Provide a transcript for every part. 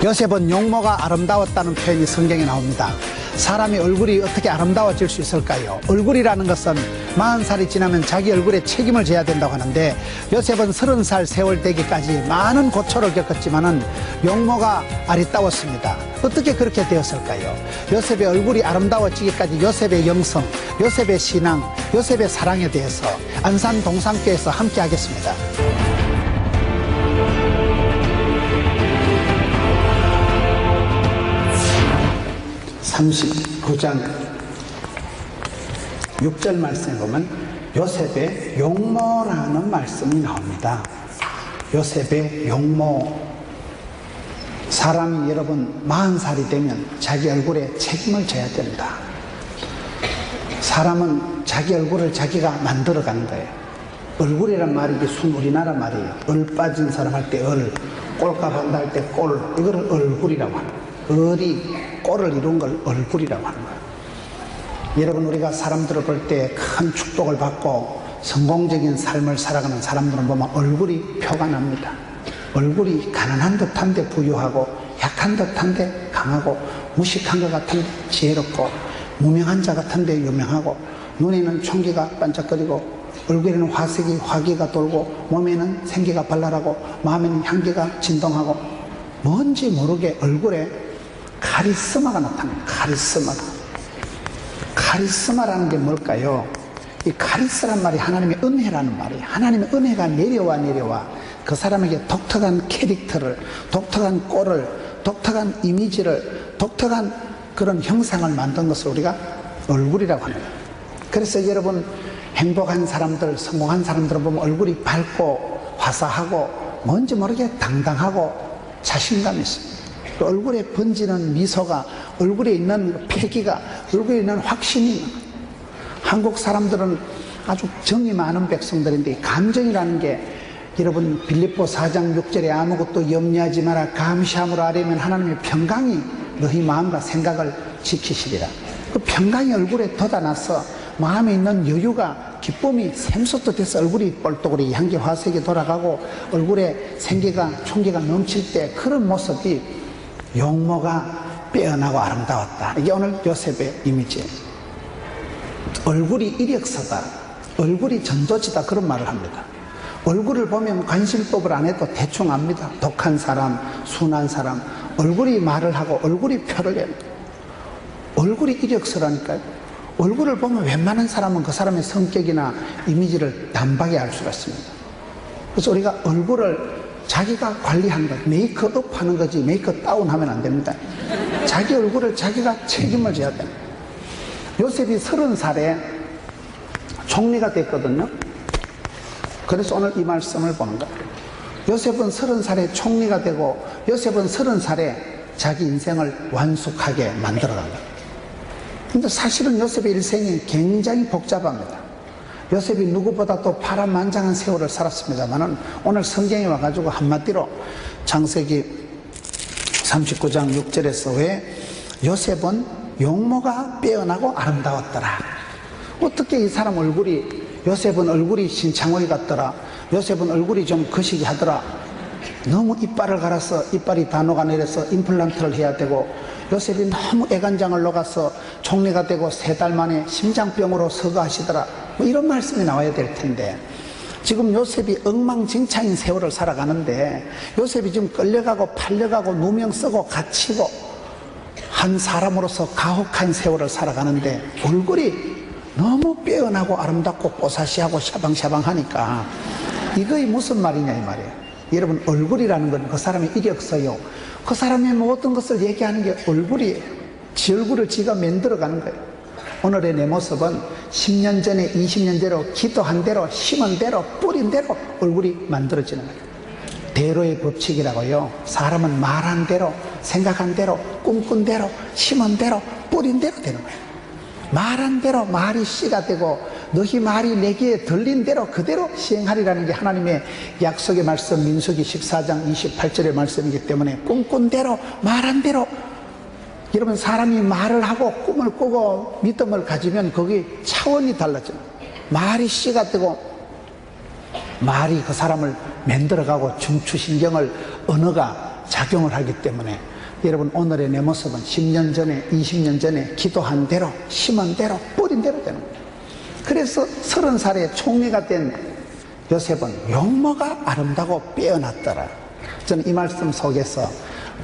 요셉은 용모가 아름다웠다는 표현이 성경에 나옵니다. 사람이 얼굴이 어떻게 아름다워질 수 있을까요? 얼굴이라는 것은 40살이 지나면 자기 얼굴에 책임을 져야 된다고 하는데, 요셉은 30살 세월 되기까지 많은 고초를 겪었지만은 용모가 아리따웠습니다. 어떻게 그렇게 되었을까요? 요셉의 얼굴이 아름다워지기까지 요셉의 영성, 요셉의 신앙, 요셉의 사랑에 대해서 안산 동산교에서 함께 하겠습니다. 39장 6절 말씀에 보면 요셉의 용모라는 말씀이 나옵니다. 요셉의 용모. 사람이 여러분 40살이 되면 자기 얼굴에 책임을 져야 된다. 사람은 자기 얼굴을 자기가 만들어가는 거예요. 얼굴이란 말이 순 우리나라 말이에요. 얼 빠진 사람 할 때 얼, 꼴값 한다 할 때 꼴, 이거를 얼굴이라고 하는 거예요. 얼이 꼴을 이룬 걸 얼굴이라고 하는 거예요. 여러분, 우리가 사람들을 볼 때 큰 축복을 받고 성공적인 삶을 살아가는 사람들은 보면 얼굴이 표가 납니다. 얼굴이 가난한 듯한데 부유하고, 약한 듯한데 강하고, 무식한 것 같은데 지혜롭고, 무명한 자 같은데 유명하고, 눈에는 총기가 반짝거리고, 얼굴에는 화기가 돌고, 몸에는 생기가 발랄하고, 마음에는 향기가 진동하고, 뭔지 모르게 얼굴에 카리스마가 나타납니다. 카리스마라는 게 뭘까요? 이 카리스란 말이 하나님의 은혜라는 말이에요. 하나님의 은혜가 내려와 그 사람에게 독특한 캐릭터를, 독특한 꼴을, 독특한 이미지를, 독특한 그런 형상을 만든 것을 우리가 얼굴이라고 하는 거예요. 그래서 여러분, 행복한 사람들, 성공한 사람들을 보면 얼굴이 밝고 화사하고 뭔지 모르게 당당하고 자신감이 있습니다. 그 얼굴에 번지는 미소가, 얼굴에 있는 패기가, 얼굴에 있는 확신이. 한국 사람들은 아주 정이 많은 백성들인데, 감정이라는 게 여러분 빌립보 4장 6절에 아무것도 염려하지 마라 감시함으로 아뢰면 하나님의 평강이 너희 마음과 생각을 지키시리라. 그 평강이 얼굴에 돋아나서 마음에 있는 여유가, 기쁨이 샘솟듯해서 얼굴이 뻘떡으로 향기 화색이 돌아가고 얼굴에 생기가, 총기가 넘칠 때 그런 모습이 용모가 빼어나고 아름다웠다. 이게 오늘 요셉의 이미지예요. 얼굴이 이력서다, 얼굴이 전도지다, 그런 말을 합니다. 얼굴을 보면 관심법을 안 해도 대충 압니다. 독한 사람, 순한 사람, 얼굴이 말을 하고 얼굴이 표를 내요. 얼굴이 이력서라니까요. 얼굴을 보면 웬만한 사람은 그 사람의 성격이나 이미지를 단박에 알 수가 있습니다. 그래서 우리가 얼굴을 자기가 관리하는 것, 메이크업 하는 거지 메이크업 다운 하면 안 됩니다. 자기 얼굴을 자기가 책임을 져야 됩니다. 요셉이 30살에 총리가 됐거든요. 그래서 오늘 이 말씀을 보는 거예요. 요셉은 30살에 총리가 되고, 요셉은 30살에 자기 인생을 완숙하게 만들어간 거예요. 근데 사실은 요셉의 일생이 굉장히 복잡합니다. 요셉이 누구보다도 파란만장한 세월을 살았습니다만은, 오늘 성경에 와가지고 한마디로 창세기 39장 6절에서 왜 요셉은 용모가 빼어나고 아름다웠더라. 어떻게 이 사람 얼굴이, 요셉은 얼굴이 신창호이 같더라, 요셉은 얼굴이 좀 거시기 하더라, 너무 이빨을 갈아서 이빨이 다 녹아내려서 임플란트를 해야 되고, 요셉이 너무 애간장을 녹아서 총리가 되고 3달 만에 심장병으로 서거하시더라, 뭐 이런 말씀이 나와야 될 텐데, 지금 요셉이 엉망진창인 세월을 살아가는데, 요셉이 지금 끌려가고 팔려가고 누명 쓰고 갇히고 한 사람으로서 가혹한 세월을 살아가는데, 얼굴이 너무 빼어나고 아름답고 뽀사시하고 샤방샤방하니까 이거이 무슨 말이냐 이 말이에요. 여러분, 얼굴이라는 건 그 사람의 이력서요, 그 사람의 모든 것을 얘기하는 게 얼굴이에요. 지 얼굴을 지가 만들어가는 거예요. 오늘의 내 모습은 10년 전에 20년 대로 기도한 대로 심은 대로 뿌린 대로 얼굴이 만들어지는 거예요. 대로의 법칙이라고요. 사람은 말한 대로, 생각한 대로, 꿈꾼 대로, 심은 대로, 뿌린 대로 되는 거예요. 말한 대로 말이 씨가 되고, 너희 말이 내 귀에 들린 대로 그대로 시행하리라는 게 하나님의 약속의 말씀, 민수기 14장 28절의 말씀이기 때문에, 꿈꾼 대로, 말한 대로. 여러분, 사람이 말을 하고 꿈을 꾸고 믿음을 가지면 거기 차원이 달라져요. 말이 씨가 되고, 말이 그 사람을 만들어가고 중추신경을, 언어가 작용을 하기 때문에 여러분 오늘의 내 모습은 10년 전에 20년 전에 기도한 대로 심은 대로 뿌린 대로 되는 거예요. 그래서 30살에 총리가 된 요셉은 용모가 아름다고 빼어났더라. 저는 이 말씀 속에서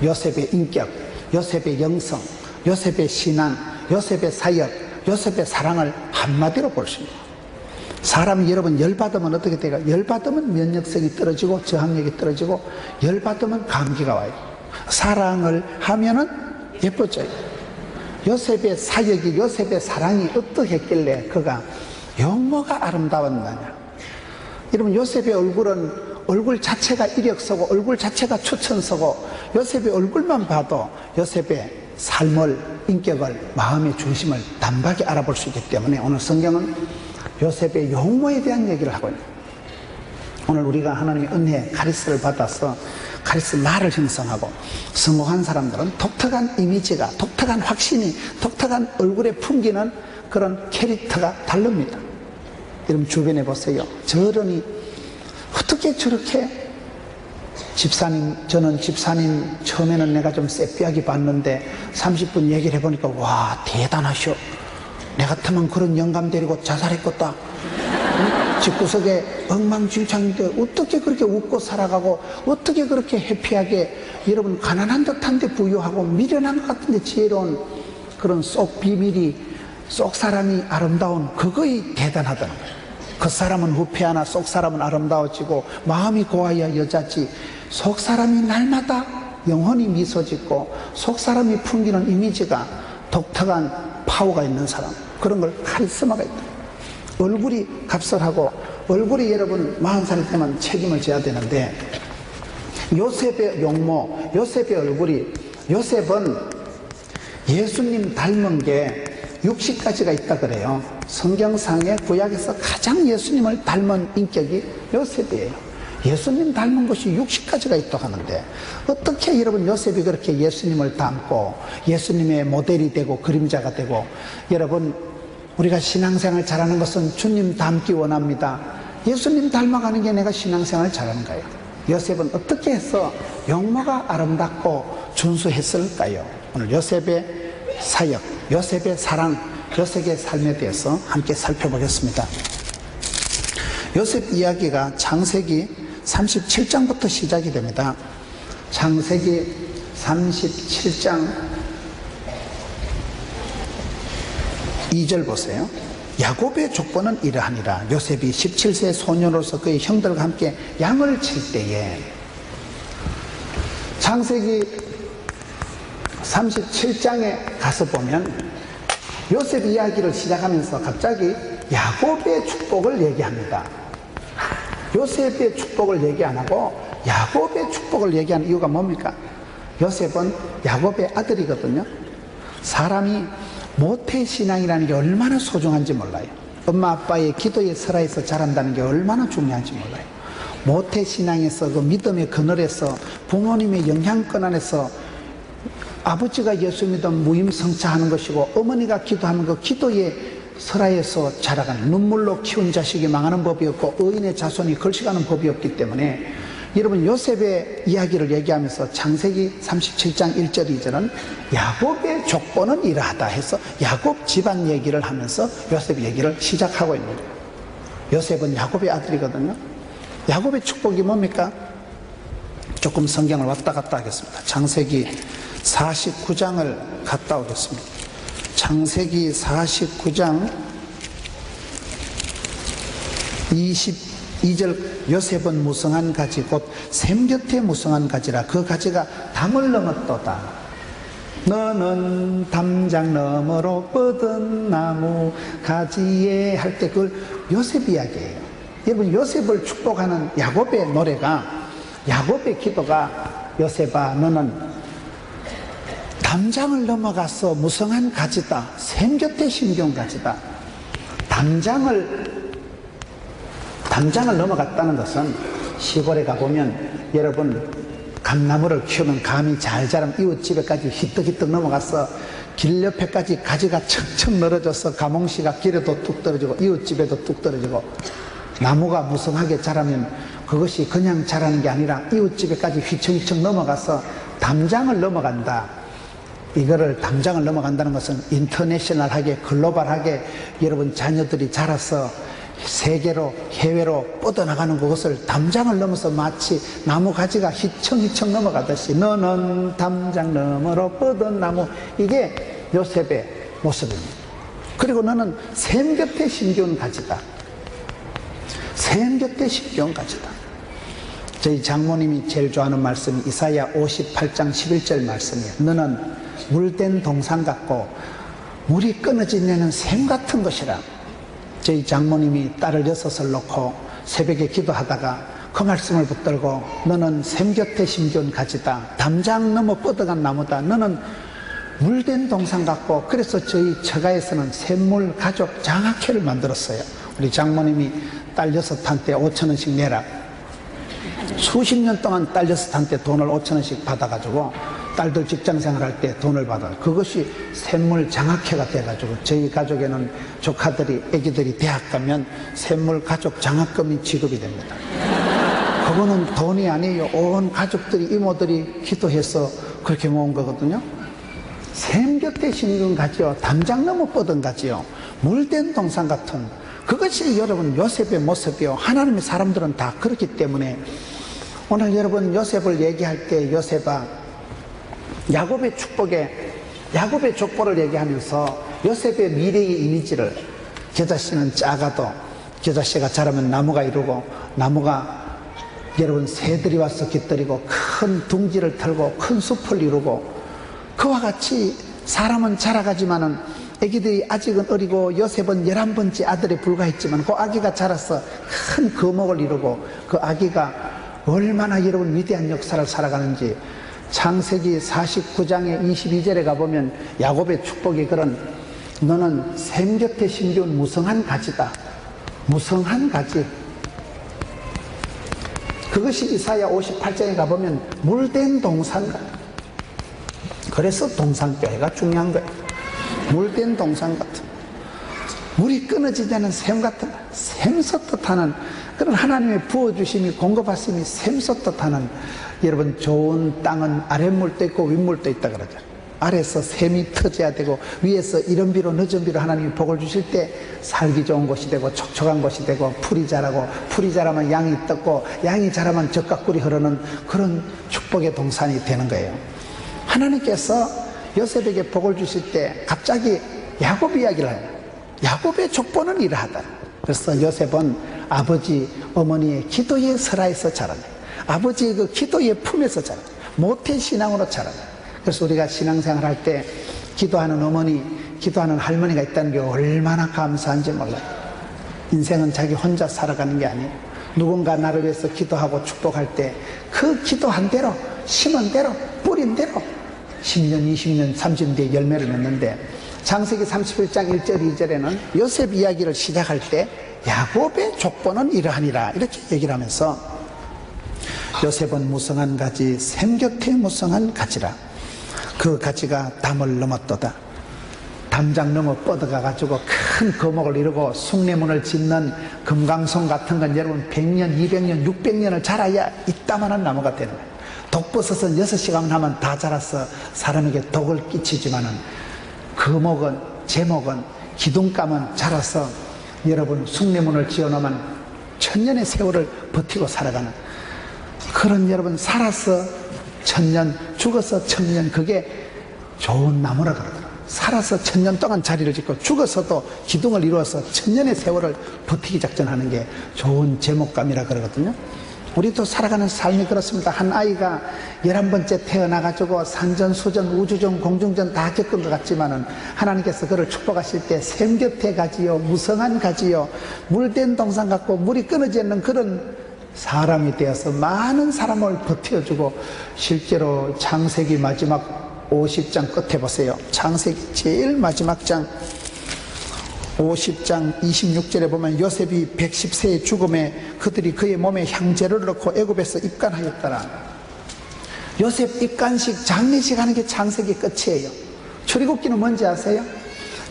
요셉의 인격, 요셉의 영성, 요셉의 신앙, 요셉의 사역, 요셉의 사랑을 한마디로 볼 수 있습니다. 사람이 여러분 열받으면 어떻게 돼요? 열받으면 면역성이 떨어지고 저항력이 떨어지고 열받으면 감기가 와요. 사랑을 하면은 예뻐져요. 요셉의 사역이, 요셉의 사랑이 어떻게 했길래 그가 용모가 아름다웠느냐. 여러분 요셉의 얼굴은 얼굴 자체가 이력서고 얼굴 자체가 추천서고 요셉의 얼굴만 봐도 요셉의 삶을, 인격을, 마음의 중심을 단박에 알아볼 수 있기 때문에 오늘 성경은 요셉의 용모에 대한 얘기를 하고 있는 거예요. 오늘 우리가 하나님의 은혜, 카리스를 받아서 카리스 말을 형성하고 성공한 사람들은 독특한 이미지가, 독특한 확신이, 독특한 얼굴에 풍기는 그런 캐릭터가 다릅니다. 여러분 주변에 보세요. 저런이 어떻게 저렇게 저는 집사님 처음에는 내가 좀 쎄삐하게 봤는데 30분 얘기를 해보니까 와 대단하셔. 내 같으면 그런 영감 데리고 자살했겠다. 집구석에 엉망진창인데 어떻게 그렇게 웃고 살아가고 어떻게 그렇게 해피하게 여러분 가난한 듯한데 부유하고 미련한 것 같은데 지혜로운 그런 속 비밀이 속 사람이 아름다운 그거이 대단하다는 거예요. 그 사람은 후패하나 속 사람은 아름다워지고 마음이 고와야 여자지 속 사람이 날마다 영혼이 미소 짓고 속 사람이 풍기는 이미지가 독특한 파워가 있는 사람, 그런 걸 카리스마가 있다. 얼굴이 갑설하고 얼굴이 여러분 40살 때만 책임을 져야 되는데 요셉의 용모, 요셉의 얼굴이, 요셉은 예수님 닮은 게 60가지가 있다 그래요. 성경상의 구약에서 가장 예수님을 닮은 인격이 요셉이에요. 예수님 닮은 것이 60가지가 있다고 하는데 어떻게 여러분 요셉이 그렇게 예수님을 닮고 예수님의 모델이 되고 그림자가 되고, 여러분 우리가 신앙생활 잘하는 것은 주님 닮기 원합니다. 예수님 닮아가는 게 내가 신앙생활 잘하는 거예요. 요셉은 어떻게 해서 용모가 아름답고 준수했을까요? 오늘 요셉의 사역, 요셉의 사랑, 요셉의 삶에 대해서 함께 살펴보겠습니다. 요셉 이야기가 창세기 37장부터 시작이 됩니다. 창세기 37장 2절 보세요. 야곱의 족보는 이러하니라. 요셉이 17세 소년으로서 그의 형들과 함께 양을 칠 때에, 창세기 37장에 가서 보면 요셉 이야기를 시작하면서 갑자기 야곱의 축복을 얘기합니다. 요셉의 축복을 얘기 안 하고 야곱의 축복을 얘기하는 이유가 뭡니까? 요셉은 야곱의 아들이거든요. 사람이 모태신앙이라는 게 얼마나 소중한지 몰라요. 엄마 아빠의 기도의 설화에서 자란다는 게 얼마나 중요한지 몰라요. 모태신앙에서 그 믿음의 그늘에서 부모님의 영향권 안에서 아버지가 예수 믿음 무임성차하는 것이고 어머니가 기도하는 그 기도의 설화에서 자라가는, 눈물로 키운 자식이 망하는 법이 없고 의인의 자손이 걸식하는 법이 없기 때문에 여러분 요셉의 이야기를 얘기하면서 창세기 37장 1절 2절은 야곱의 족보는 이러하다 해서 야곱 집안 얘기를 하면서 요셉 얘기를 시작하고 있는 거예요. 요셉은 야곱의 아들이거든요. 야곱의 축복이 뭡니까? 조금 성경을 왔다 갔다 하겠습니다. 창세기 49장을 갔다 오겠습니다. 창세기 49장 22절 요셉은 무성한 가지 곧 샘 곁에 무성한 가지라. 그 가지가 담을 넘었도다. 너는 담장 너머로 뻗은 나무 가지에 할 때 그걸 요셉 이야기예요. 여러분 요셉을 축복하는 야곱의 노래가, 야곱의 기도가 요셉아 너는 담장을 넘어가서 무성한 가지다. 샘 곁에 심겨온 가지다. 담장을 넘어갔다는 것은 시골에 가보면 여러분 감나무를 키우면 감이 잘 자라면 이웃집에까지 히뜩히뜩 넘어가서 길 옆에까지 가지가 척척 늘어져서 가몽시가 길에도 뚝 떨어지고 이웃집에도 뚝 떨어지고 나무가 무성하게 자라면 그것이 그냥 자라는 게 아니라 이웃집에까지 휘청휘청 넘어가서 담장을 넘어간다. 이거를 담장을 넘어간다는 것은 인터내셔널하게 글로벌하게 여러분 자녀들이 자라서 세계로 해외로 뻗어나가는 그것을 담장을 넘어서 마치 나무 가지가 휘청휘청 넘어가듯이 너는 담장 너머로 뻗은 나무, 이게 요셉의 모습입니다. 그리고 너는 샘 곁에 심겨온 가지다. 샘 곁에 심겨온 가지다. 저희 장모님이 제일 좋아하는 말씀이 이사야 58장 11절 말씀이에요. 너는 물된 동산 같고 물이 끊어지는 샘 같은 것이라. 저희 장모님이 딸을 6을 놓고 새벽에 기도하다가 그 말씀을 붙들고 너는 샘 곁에 심겨온 가지다. 담장 넘어 뻗어간 나무다. 너는 물된 동산 같고. 그래서 저희 처가에서는 샘물 가족 장학회를 만들었어요. 우리 장모님이 딸 6한테 5,000원씩 내라. 수십 년 동안 딸 6한테 돈을 5,000원씩 받아가지고 딸들 직장 생활할 때 돈을 받아. 그것이 샘물 장학회가 돼가지고 저희 가족에는 조카들이, 애기들이 대학 가면 샘물 가족 장학금이 지급이 됩니다. 그거는 돈이 아니에요. 온 가족들이, 이모들이 기도해서 그렇게 모은 거거든요. 샘 곁에 심은 가지요, 담장 넘어 뻗은 가지요, 물된 동산 같은, 그것이 여러분 요셉의 모습이요. 하나님의 사람들은 다 그렇기 때문에 오늘 여러분 요셉을 얘기할 때 요셉아, 야곱의 축복에, 야곱의 족보를 얘기하면서 요셉의 미래의 이미지를, 겨자씨는 작아도 겨자씨가 자라면 나무가 이루고, 나무가 여러분 새들이 와서 깃들이고 큰 둥지를 털고 큰 숲을 이루고, 그와 같이 사람은 자라가지만은 애기들이 아직은 어리고 요셉은 11번째 아들에 불과했지만 그 아기가 자라서 큰 거목을 이루고 그 아기가 얼마나 여러분 위대한 역사를 살아가는지 창세기 49장의 22절에 가보면 야곱의 축복이 그런, 너는 샘 곁에 심겨온 무성한 가지다. 무성한 가지. 그것이 이사야 58장에 가보면 물된 동산 같다. 그래서 동산교회가 중요한 거예요. 물된 동산 같은, 물이 끊어지지 않은 샘 같은, 샘솟듯하는 그런 하나님의 부어주심이, 공급하심이 샘솟듯하는, 여러분 좋은 땅은 아랫물도 있고 윗물도 있다 그러죠. 아래에서 샘이 터져야 되고 위에서 이른 비로 늦은 비로 하나님이 복을 주실 때 살기 좋은 곳이 되고 촉촉한 곳이 되고 풀이 자라고, 풀이 자라면 양이 떴고 양이 자라면 젖과 꿀이 흐르는 그런 축복의 동산이 되는 거예요. 하나님께서 요셉에게 복을 주실 때 갑자기 야곱 이야기를 해요. 야곱의 족보는 이러하다. 그래서 요셉은 아버지 어머니의 기도의 설화에서 자라네. 아버지의 그 기도의 품에서 자라네. 모태신앙으로 자라네. 그래서 우리가 신앙생활 할 때 기도하는 어머니, 기도하는 할머니가 있다는 게 얼마나 감사한지 몰라요. 인생은 자기 혼자 살아가는 게 아니에요. 누군가 나를 위해서 기도하고 축복할 때 그 기도한 대로, 심은 대로, 뿌린 대로 10년, 20년, 30년 뒤에 열매를 맺는데, 창세기 31장 1절 2절에는 요셉 이야기를 시작할 때 야곱의 족보는 이러하니라 이렇게 얘기를 하면서, 요셉은 무성한 가지, 샘 곁에 무성한 가지라. 그 가지가 담을 넘었도다. 담장 넘어 뻗어가 가지고 큰 거목을 이루고 숭례문을 짓는 금강송 같은 건 여러분 100년, 200년, 600년을 자라야 이따만한 나무가 되는 거예요. 독버섯은 6시간 하면 다 자라서 사람에게 독을 끼치지만은 거목은, 제목은, 기둥감은 자라서 여러분 숭례문을 지어놓으면 천년의 세월을 버티고 살아가는 그런, 여러분 살아서 천년, 죽어서 천년, 그게 좋은 나무라 그러더라고요. 살아서 천년 동안 자리를 짓고 죽어서도 기둥을 이루어서 천년의 세월을 버티기 작전하는 게 좋은 제목감이라 그러거든요. 우리도 살아가는 삶이 그렇습니다. 한 아이가 11번째 태어나가지고 산전수전, 우주전, 공중전 다 겪은 것 같지만은 하나님께서 그를 축복하실 때 샘 곁에 가지요, 무성한 가지요, 물된 동산 같고 물이 끊어지 않는 그런 사람이 되어서 많은 사람을 버텨주고, 실제로 창세기 마지막 50장 끝에 보세요. 창세기 제일 마지막 장 50장 26절에 보면 요셉이 110세의 죽음에 그들이 그의 몸에 향재를 넣고 애굽에서 입간하였더라. 요셉 입간식, 장례식 하는 게 창세기 끝이에요. 출애굽기는 뭔지 아세요?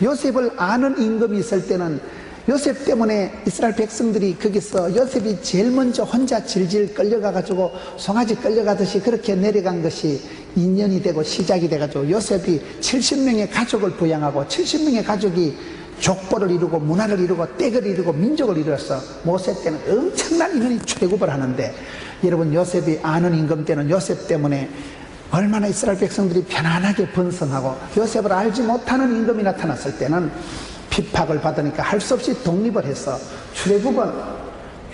요셉을 아는 임금이 있을 때는 요셉 때문에 이스라엘 백성들이 거기서 요셉이 제일 먼저 혼자 질질 끌려가가지고 송아지 끌려가듯이 그렇게 내려간 것이 인연이 되고 시작이 돼가지고 요셉이 70명의 가족을 부양하고 70명의 가족이 족보를 이루고 문화를 이루고 댁을 이루고 민족을 이루어서 모세 때는 엄청난 인원이 출애굽을 하는데, 여러분 요셉이 아는 임금 때는 요셉 때문에 얼마나 이스라엘 백성들이 편안하게 번성하고, 요셉을 알지 못하는 임금이 나타났을 때는 핍박을 받으니까 할 수 없이 독립을 해서 출애굽은,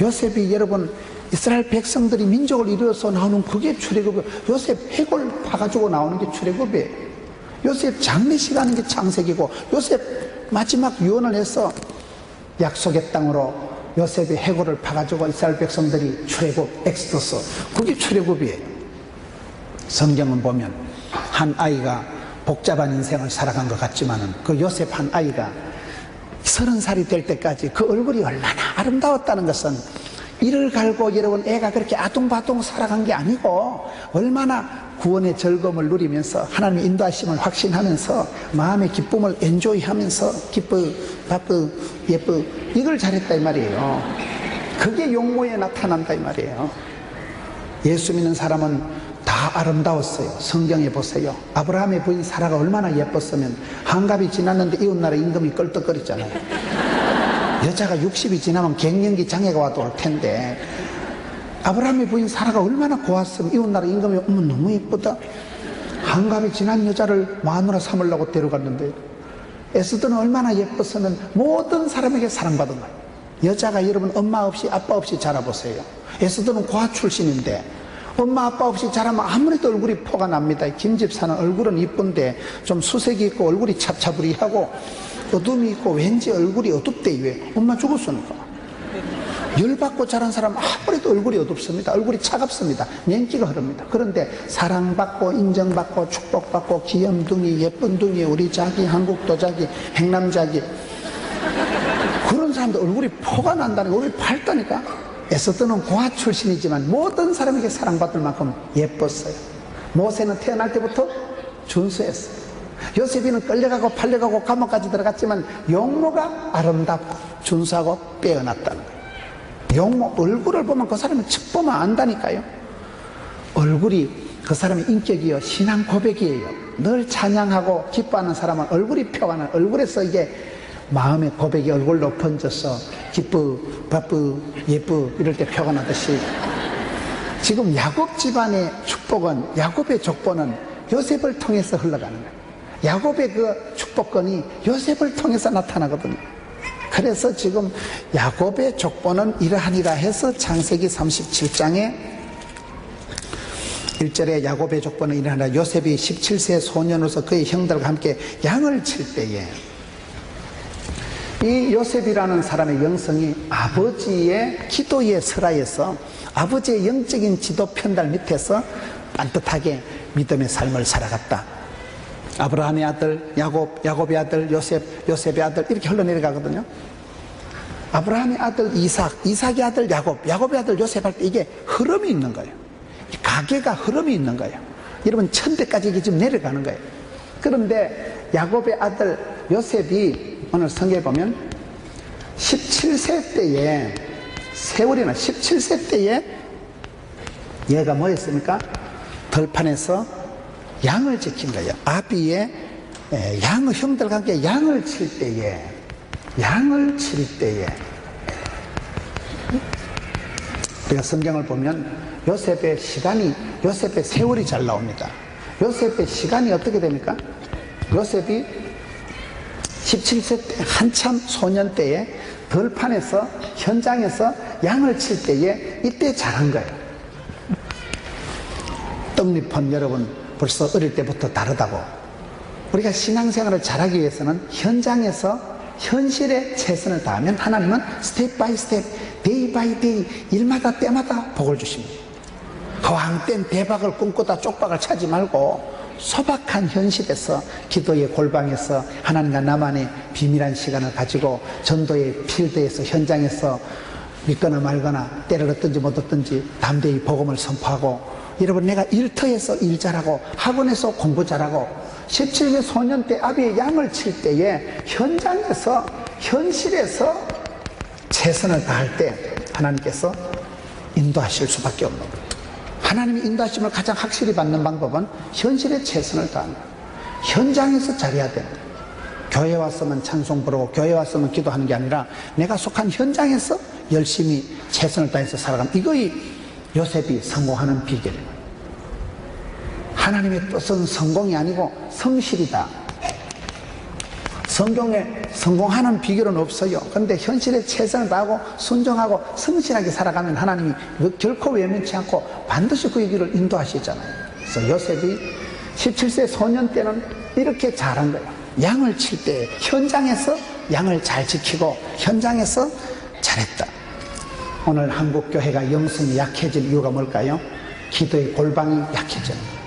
요셉이 여러분 이스라엘 백성들이 민족을 이루어서 나오는 그게 출애굽이에요. 요셉 해골 파가지고 나오는 게 출애굽이에요. 요셉 장례식 하는 게 창세기고, 요셉 마지막 유언을 해서 약속의 땅으로 요셉이 해골을 파가지고 이스라엘 백성들이 출애굽, 엑스더스, 그게 출애굽이에요. 성경은 보면 한 아이가 복잡한 인생을 살아간 것 같지만은 그 요셉 한 아이가 30살이 될 때까지 그 얼굴이 얼마나 아름다웠다는 것은, 이를 갈고 여러분 애가 그렇게 아둥바둥 살아간 게 아니고 얼마나 구원의 즐거움을 누리면서 하나님의 인도하심을 확신하면서 마음의 기쁨을 엔조이하면서 기뻐 바쁘 예쁘 이걸 잘했다 이 말이에요. 그게 용모에 나타난다 이 말이에요. 예수 믿는 사람은 다 아름다웠어요. 성경에 보세요. 아브라함의 부인 사라가 얼마나 예뻤으면 한갑이 지났는데 이웃나라 임금이 껄떡거리잖아요. 여자가 60이 지나면 갱년기 장애가 와도 올 텐데, 아브라함의 부인 사라가 얼마나 고왔으면 이웃나라 임금이 어머 너무 예쁘다, 한갑이 지난 여자를 마누라 삼으려고 데려갔는데, 에스더는 얼마나 예뻤으면 모든 사람에게 사랑받은 거예요. 여자가 여러분 엄마 없이 아빠 없이 자라보세요. 에스더는 고아 출신인데 엄마 아빠 없이 자라면 아무래도 얼굴이 포가 납니다. 김집사는 얼굴은 이쁜데 좀 수색이 있고 얼굴이 찹차부리하고 어둠이 있고 왠지 얼굴이 어둡대. 왜? 엄마 죽었으니까. 열받고 자란 사람은 아무래도 얼굴이 어둡습니다. 얼굴이 차갑습니다. 년기가 흐릅니다. 그런데 사랑받고 인정받고 축복받고 귀염둥이 예쁜둥이 우리 자기 한국도 자기 행남자기 그런 사람들 얼굴이 포가 난다는 거, 얼굴이 밝다니까. 에스더는 고아 출신이지만 모든 사람에게 사랑받을 만큼 예뻤어요. 모세는 태어날 때부터 준수했어요. 요셉이는 끌려가고 팔려가고 감옥까지 들어갔지만 용모가 아름답고 준수하고 빼어났다는 거예요. 용모 얼굴을 보면 그 사람은 척 보면 안다니까요. 얼굴이 그 사람의 인격이요 신앙 고백이에요. 늘 찬양하고 기뻐하는 사람은 얼굴이 표가는, 얼굴에서 이게 마음의 고백이 얼굴로 번져서 기쁘 바쁘 예쁘 이럴 때 표가 나듯이, 지금 야곱 집안의 축복은, 야곱의 족보는 요셉을 통해서 흘러가는 거예요. 야곱의 그 축복권이 요셉을 통해서 나타나거든요. 그래서 지금 야곱의 족보는 이러하니라 해서 창세기 37장에 1절에 야곱의 족보는 이러하니라, 요셉이 17세 소년으로서 그의 형들과 함께 양을 칠 때에, 이 요셉이라는 사람의 영성이 아버지의 기도의 설화에서 아버지의 영적인 지도 편달 밑에서 반듯하게 믿음의 삶을 살아갔다. 아브라함의 아들 야곱, 야곱의 아들 요셉, 요셉의 아들 이렇게 흘러내려가거든요. 아브라함의 아들 이삭, 이삭의 아들 야곱, 야곱의 아들 요셉 할 때 이게 흐름이 있는 거예요. 가계가 흐름이 있는 거예요. 여러분 천대까지 이게 지금 내려가는 거예요. 그런데 야곱의 아들 요셉이 오늘 성경에 보면 17세 때에, 세월이나 17세 때에 얘가 뭐 했습니까? 들판에서 양을 지킨 거예요. 아비의 양의 형들과 함께 양을 칠 때에, 우리가 성경을 보면 요셉의 시간이, 요셉의 세월이 잘 나옵니다. 요셉의 시간이 어떻게 됩니까? 요셉이 17세 때 한참 소년 때에 들판에서 현장에서 양을 칠 때에 이때 자란 거예요. 떡잎은 여러분 벌써 어릴 때부터 다르다고. 우리가 신앙생활을 잘하기 위해서는 현장에서 현실에 최선을 다하면 하나님은 스텝 바이 스텝, 데이 바이 데이, 일마다 때마다 복을 주십니다. 거황된 대박을 꿈꾸다 쪽박을 차지 말고 소박한 현실에서, 기도의 골방에서 하나님과 나만의 비밀한 시간을 가지고 전도의 필드에서, 현장에서 믿거나 말거나 때를 얻든지 못 얻든지 담대히 복음을 선포하고, 여러분 내가 일터에서 일 잘하고 학원에서 공부 잘하고 17세 소년 때 아비의 양을 칠 때에 현장에서, 현실에서 최선을 다할 때 하나님께서 인도하실 수밖에 없는 거예요. 하나님의 인도하심을 가장 확실히 받는 방법은 현실에 최선을 다하는 거예요. 현장에서 잘해야 된다. 교회 왔으면 찬송 부르고 교회 왔으면 기도하는 게 아니라 내가 속한 현장에서 열심히 최선을 다해서 살아가는, 이거이 요셉이 성공하는 비결이에요. 하나님의 뜻은 성공이 아니고 성실이다. 성경에 성공하는 비결은 없어요. 그런데 현실에 최선을 다하고 순종하고 성실하게 살아가면 하나님이 결코 외면치 않고 반드시 그 길을 인도하시잖아요. 그래서 요셉이 17세 소년 때는 이렇게 잘한 거예요. 양을 칠 때 현장에서 양을 잘 지키고 현장에서 잘했다. 오늘 한국 교회가 영성이 약해질 이유가 뭘까요? 기도의 골방이 약해져요.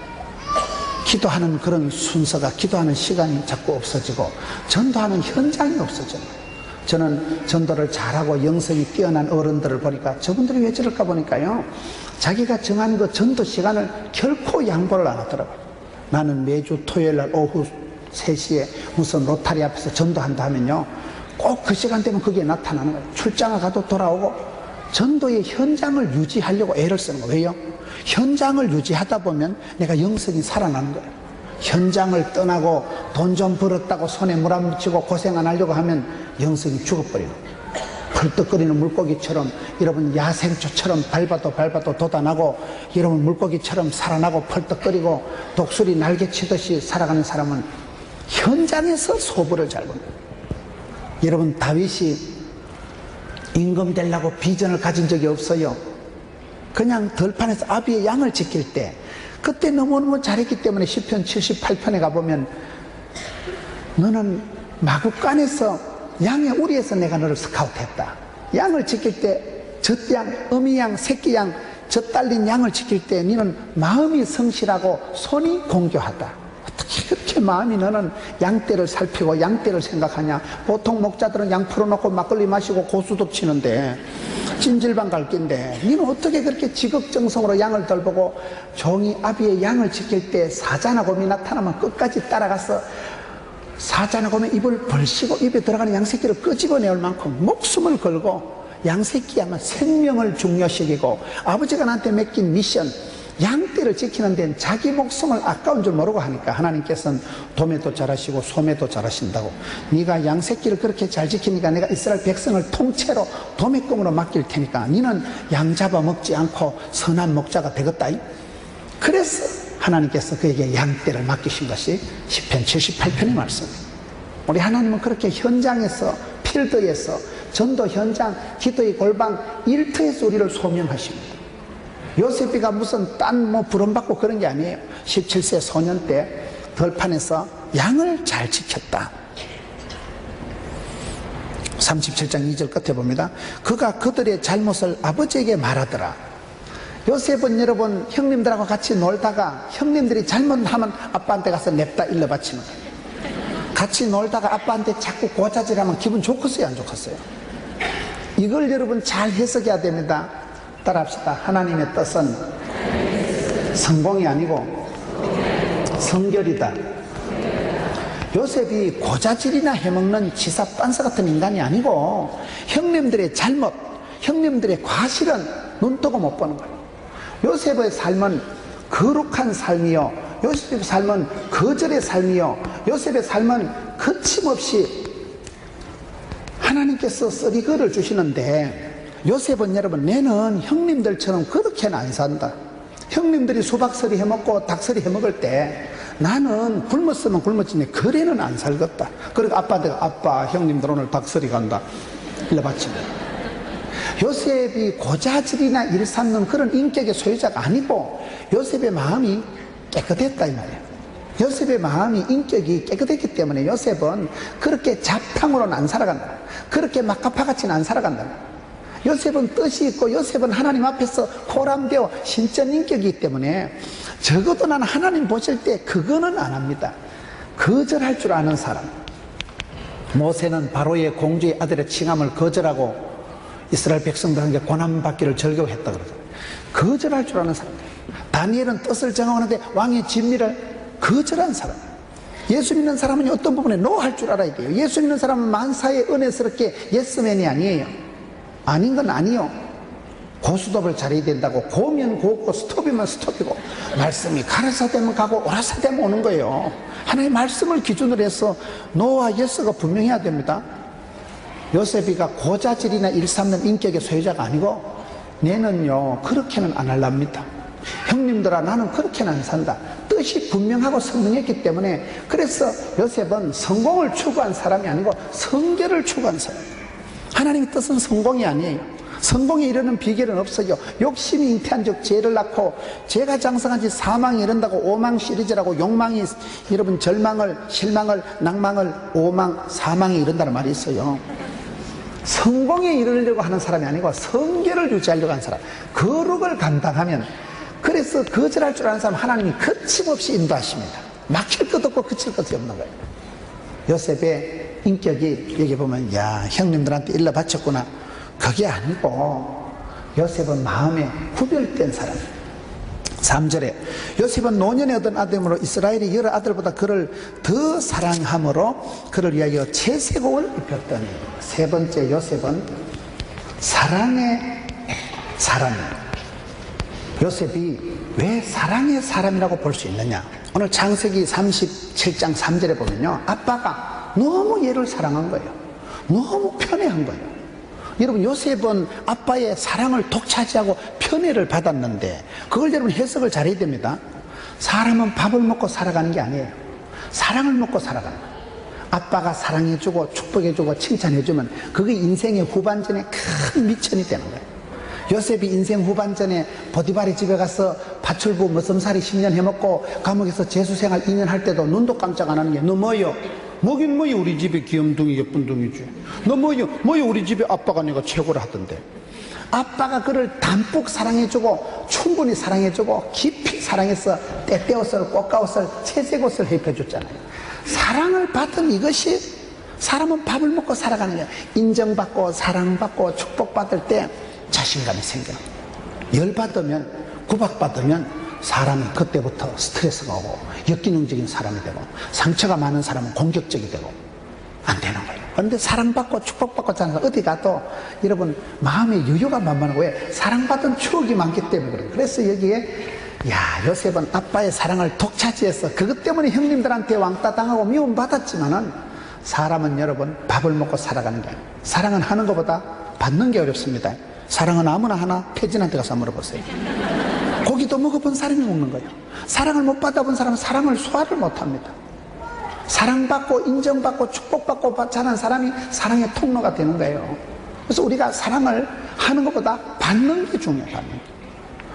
기도하는 그런 순서가, 기도하는 시간이 자꾸 없어지고 전도하는 현장이 없어져요. 저는 전도를 잘하고 영성이 뛰어난 어른들을 보니까 저분들이 왜 저럴까 보니까요, 자기가 정한 그 전도 시간을 결코 양보를 안 하더라고요. 나는 매주 토요일 날 오후 3시에 무슨 로타리 앞에서 전도한다 하면요, 꼭 그 시간 되면 그게 나타나는 거예요. 출장을 가도 돌아오고 전도의 현장을 유지하려고 애를 쓰는 거예요. 왜요? 현장을 유지하다 보면 내가 영성이 살아나는 거예요. 현장을 떠나고 돈 좀 벌었다고 손에 물 안 묻히고 고생 안 하려고 하면 영성이 죽어버리는 거예요. 펄떡거리는 물고기처럼, 여러분 야생초처럼 밟아도 돋아나고, 여러분 물고기처럼 살아나고 펄떡거리고 독수리 날개치듯이 살아가는 사람은 현장에서 소부를 잘 본다. 여러분 다윗이 임금 되려고 비전을 가진 적이 없어요. 그냥 들판에서 아비의 양을 지킬 때, 그때 너무너무 잘했기 때문에 시편 78편에 가보면 너는 마구간에서 양의 우리에서 내가 너를 스카우트했다. 양을 지킬 때 젖양, 어미양, 새끼양, 젖달린 양을 지킬 때 너는 마음이 성실하고 손이 공교하다. 어떻게 그렇게 마음이 너는 양떼를 살피고 양떼를 생각하냐. 보통 목자들은 양 풀어놓고 막걸리 마시고 고수도 치는데, 찜질방 갈 낀데 너는 어떻게 그렇게 지극정성으로 양을 돌보고, 종이 아비의 양을 지킬 때 사자나 곰이 나타나면 끝까지 따라가서 사자나 곰의 입을 벌시고 입에 들어가는 양새끼를 끄집어내올 만큼 목숨을 걸고, 양새끼야만 생명을 중요시기고 아버지가 나한테 맡긴 미션 양떼를 지키는 데는 자기 목숨을 아까운 줄 모르고 하니까 하나님께서는 도매도 잘하시고 소매도 잘하신다고, 네가 양새끼를 그렇게 잘 지키니까 내가 이스라엘 백성을 통째로 도매금으로 맡길 테니까 너는 양 잡아먹지 않고 선한 목자가 되겠다. 그래서 하나님께서 그에게 양떼를 맡기신 것이 시편 78편의 말씀입니다. 우리 하나님은 그렇게 현장에서, 필드에서, 전도 현장, 기도의 골방, 일터에서 우리를 소명하십니다. 요셉이가 무슨 딴 부름받고 그런 게 아니에요. 17세 소년 때 들판에서 양을 잘 지켰다. 37장 2절 끝에 봅니다. 그가 그들의 잘못을 아버지에게 말하더라. 요셉은 여러분 형님들하고 같이 놀다가 형님들이 잘못하면 아빠한테 가서 냅다 일러 바치는 거예요. 같이 놀다가 아빠한테 자꾸 고자질하면 기분 좋겠어요, 안 좋겠어요? 이걸 여러분 잘 해석해야 됩니다. 따라합시다. 하나님의 뜻은 성공이 아니고 성결이다. 요셉이 고자질이나 해먹는 지사 빤스 같은 인간이 아니고 형님들의 잘못, 형님들의 과실은 눈뜨고 못 보는 거예요. 요셉의 삶은 거룩한 삶이요, 요셉의 삶은 거절의 삶이요, 요셉의 삶은 거침없이 하나님께서 쓰리거를 주시는데, 요셉은 여러분, 내는 형님들처럼 그렇게는 안 산다. 형님들이 수박서리 해먹고 닭서리 해먹을 때 나는 굶었으면 굶었지만 그래는 안 살겠다. 그러니까 아빠한테, 아빠 형님들 오늘 닭서리 간다 일러 바칩니다. 요셉이 고자질이나 일삼는 그런 인격의 소유자가 아니고 요셉의 마음이 깨끗했다 이 말이에요. 요셉의 마음이, 인격이 깨끗했기 때문에 요셉은 그렇게 잡탕으로는 안 살아간다. 그렇게 막가파같이는 안 살아간다. 요셉은 뜻이 있고 요셉은 하나님 앞에서 포함되어 신전 인격이기 때문에 적어도 나는 하나님 보실 때 그거는 안 합니다. 거절할 줄 아는 사람. 모세는 바로의 공주의 아들의 칭함을 거절하고 이스라엘 백성들에게 고난받기를 절교했다 그러잖아요. 거절할 줄 아는 사람. 다니엘은 뜻을 정하는데 왕의 진미를 거절한 사람. 예수 믿는 사람은 어떤 부분에 노 할 줄 알아야 돼요. 예수 믿는 사람은 만사에 은혜스럽게 예스맨이 아니에요. 아닌 건 아니요. 고스톱을 잘해야 된다고. 고면 고고 스톱이면 스톱이고, 말씀이 가라사 되면 가고 오라사 되면 오는 거예요. 하나님의 말씀을 기준으로 해서 노와 예스가 분명해야 됩니다. 요셉이가 고자질이나 일삼는 인격의 소유자가 아니고, 내는요 그렇게는 안 할랍니다. 형님들아, 나는 그렇게는 안 산다. 뜻이 분명하고 선명했기 때문에. 그래서 요셉은 성공을 추구한 사람이 아니고 성결을 추구한 사람. 하나님의 뜻은 성공이 아니에요. 성공에 이르는 비결은 없어요. 욕심이 잉태한 즉 죄를 낳고, 죄가 장성한 지 사망이 이른다고 오망 시리즈라고, 욕망이 여러분 절망을, 실망을, 낭망을, 오망, 사망에 이른다는 말이 있어요. 성공에 이르려고 하는 사람이 아니고 성결을 유지하려고 하는 사람, 거룩을 감당하면. 그래서 거절할 줄 아는 사람 하나님이 거침없이 인도하십니다. 막힐 것 없고 그칠 것이 없는 거예요. 요셉의 인격이 여기 보면, 야, 형님들한테 일러 바쳤구나. 그게 아니고 요셉은 마음에 구별된 사람. 3절에 요셉은 노년에 얻은 아들이므로 이스라엘이 여러 아들보다 그를 더 사랑함으로 그를 위하여 채색옷을 입혔더니. 세 번째, 요셉은 사랑의 사람입니다. 요셉이 왜 사랑의 사람이라고 볼 수 있느냐? 오늘 창세기 37장 3절에 보면요, 아빠가 너무 얘를 사랑한 거예요. 너무 편애한 거예요. 여러분, 요셉은 아빠의 사랑을 독차지하고 편애를 받았는데, 그걸 여러분 해석을 잘해야 됩니다. 사람은 밥을 먹고 살아가는 게 아니에요. 사랑을 먹고 살아가는 거예요. 아빠가 사랑해주고 축복해주고 칭찬해주면 그게 인생의 후반전에 큰 미천이 되는 거예요. 요셉이 인생 후반전에 보디발의 집에 가서 파출부 머슴살이 10년 해먹고 감옥에서 재수생활 2년 할 때도 눈도 깜짝 안 하는 게, 너 뭐요? 뭐긴 뭐요, 우리 집에 귀염둥이 예쁜둥이지. 너 뭐요? 뭐요, 우리 집에 아빠가 내가 최고를 하던데. 아빠가 그를 담뿍 사랑해주고 충분히 사랑해주고 깊이 사랑해서 때때옷을, 꽃가옷을, 채색옷을 입혀줬잖아요. 사랑을 받은 이것이, 사람은 밥을 먹고 살아가는 거예요. 인정받고 사랑받고 축복받을 때 자신감이 생겨요. 열받으면, 구박받으면 사람이 그때부터 스트레스가 오고 역기능적인 사람이 되고, 상처가 많은 사람은 공격적이 되고 안 되는 거예요. 그런데 사랑받고 축복받고 자는 사람 어디 가도 여러분 마음의 여유가 만만하고, 왜? 사랑받은 추억이 많기 때문에 그래요. 그래서 여기에, 야, 요셉은 아빠의 사랑을 독차지해서 그것 때문에 형님들한테 왕따 당하고 미움받았지만은, 사람은 여러분 밥을 먹고 살아가는 게 아니에요. 사랑은 하는 것보다 받는 게 어렵습니다. 사랑은 아무나 하나? 태진한테 가서 물어보세요. 고기도 먹어본 사람이 먹는 거예요. 사랑을 못 받아본 사람은 사랑을 소화를 못합니다. 사랑받고 인정받고 축복받고 자란 사람이 사랑의 통로가 되는 거예요. 그래서 우리가 사랑을 하는 것보다 받는 게 중요해요.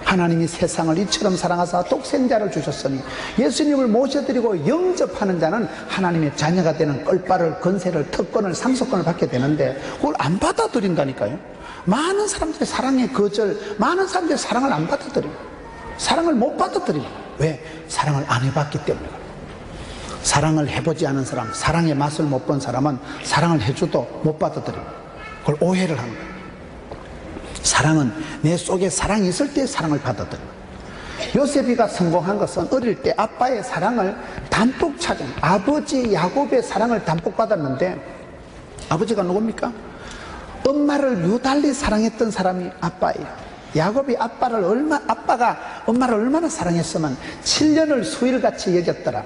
하나님이 세상을 이처럼 사랑하사 독생자를 주셨으니 예수님을 모셔드리고 영접하는 자는 하나님의 자녀가 되는 꿀빨을, 건세를, 특권을, 상속권을 받게 되는데, 그걸 안 받아들인다니까요. 많은 사람들이 사랑의 거절, 많은 사람들이 사랑을 안 받아들여요. 사랑을 못 받아들여요. 왜? 사랑을 안 해봤기 때문에. 사랑을 해보지 않은 사람, 사랑의 맛을 못 본 사람은 사랑을 해줘도 못 받아들여요. 그걸 오해를 하는 거예요. 사랑은 내 속에 사랑이 있을 때 사랑을 받아들여요. 요셉이가 성공한 것은 어릴 때 아빠의 사랑을 담뿍 찾은, 아버지 야곱의 사랑을 담뿍 받았는데, 아버지가 누굽니까? 엄마를 유달리 사랑했던 사람이 아빠예요. 야곱이 아빠가 엄마를 얼마나 사랑했으면 7년을 수일같이 여겼더라.